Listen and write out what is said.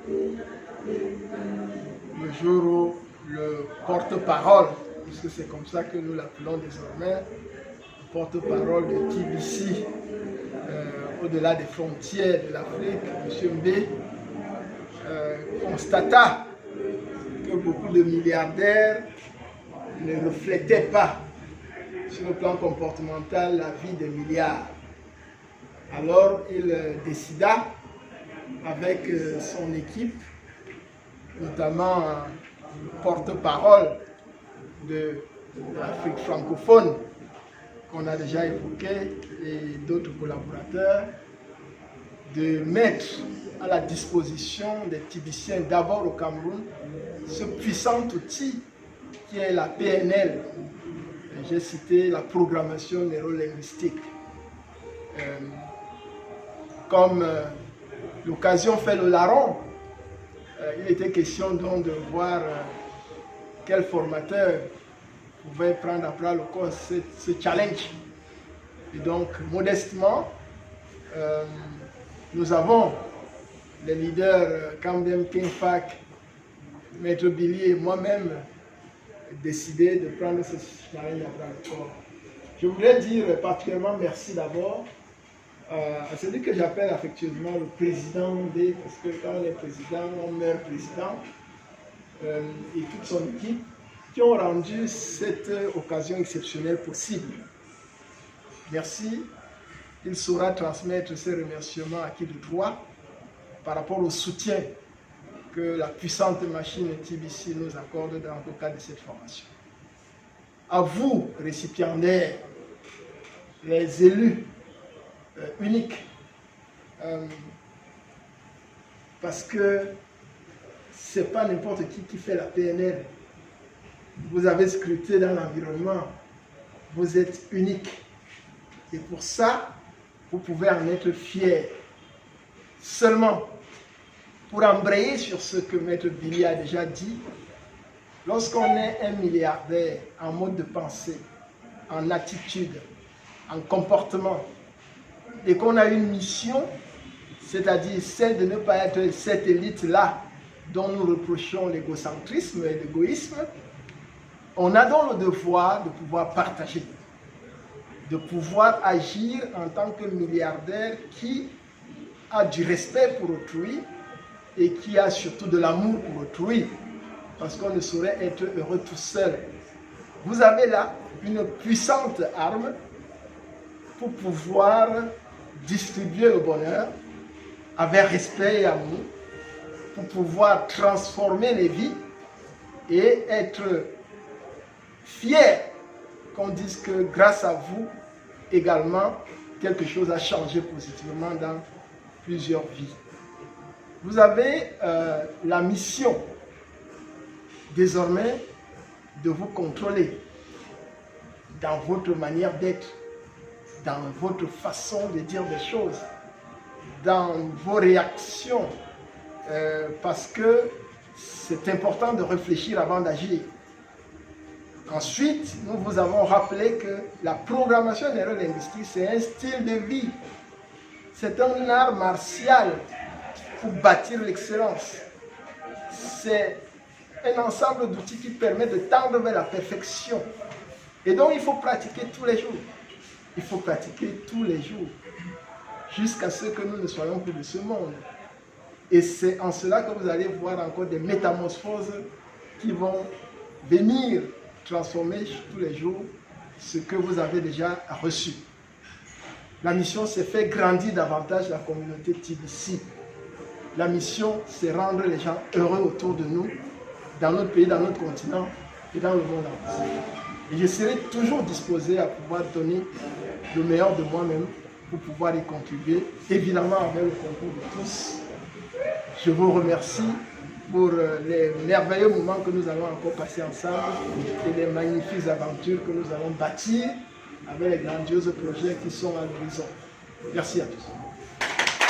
le jour où le porte-parole, puisque c'est comme ça que nous l'appelons désormais, le porte-parole de TBC, au-delà des frontières de l'Afrique, M. Mbé, constata que beaucoup de milliardaires ne reflétaient pas sur le plan comportemental la vie des milliards. Alors il décida avec son équipe, notamment le porte-parole de l'Afrique francophone qu'on a déjà évoqué et d'autres collaborateurs, de mettre à la disposition des Tibiciens, d'abord au Cameroun, ce puissant outil qui est la PNL. J'ai cité la programmation neurolinguistique. Comme l'occasion fait le larron, il était question donc de voir quel formateur pouvait prendre à bras le corps ce challenge. Et donc, modestement, nous avons les leaders Kambem Kingfak, Maître Billy et moi-même décidé de prendre ce challenge à bras le corps. Je voudrais dire particulièrement merci d'abord à celui que j'appelle affectueusement le président D, parce que quand on est président, on meurt président, et toute son équipe, qui ont rendu cette occasion exceptionnelle possible. Merci. Il saura transmettre ses remerciements à qui de droit par rapport au soutien que la puissante machine TBC nous accorde dans le cadre de cette formation. À vous, récipiendaires, les élus uniques, parce que ce n'est pas n'importe qui fait la PNL. Vous avez scruté dans l'environnement, vous êtes unique. Et pour ça, vous pouvez en être fiers. Seulement, pour embrayer sur ce que Maître Billy a déjà dit, lorsqu'on est un milliardaire en mode de pensée, en attitude, en comportement, et qu'on a une mission, c'est-à-dire celle de ne pas être cette élite-là dont nous reprochons l'égocentrisme et l'égoïsme, on a donc le devoir de pouvoir partager, de pouvoir agir en tant que milliardaire qui a du respect pour autrui et qui a surtout de l'amour pour autrui, parce qu'on ne saurait être heureux tout seul. Vous avez là une puissante arme pour pouvoir distribuer le bonheur avec respect et amour, pour pouvoir transformer les vies et être fier qu'on dise que grâce à vous également quelque chose a changé positivement dans plusieurs vies. Vous avez la mission désormais de vous contrôler dans votre manière d'être, dans votre façon de dire des choses, dans vos réactions, parce que c'est important de réfléchir avant d'agir. Ensuite, nous vous avons rappelé que la programmation neurolinguistique, c'est un style de vie. C'est un art martial pour bâtir l'excellence. C'est un ensemble d'outils qui permet de tendre vers la perfection. Et donc, il faut pratiquer tous les jours. Il faut pratiquer tous les jours, jusqu'à ce que nous ne soyons plus de ce monde. Et c'est en cela que vous allez voir encore des métamorphoses qui vont venir transformer tous les jours ce que vous avez déjà reçu. La mission, c'est faire grandir davantage la communauté TBC. La mission, c'est rendre les gens heureux autour de nous, dans notre pays, dans notre continent et dans le monde entier. Et je serai toujours disposé à pouvoir donner le meilleur de moi-même pour pouvoir y contribuer, évidemment avec le concours de tous. Je vous remercie pour les merveilleux moments que nous allons encore passer ensemble et les magnifiques aventures que nous allons bâtir avec les grandioses projets qui sont à l'horizon. Merci à tous.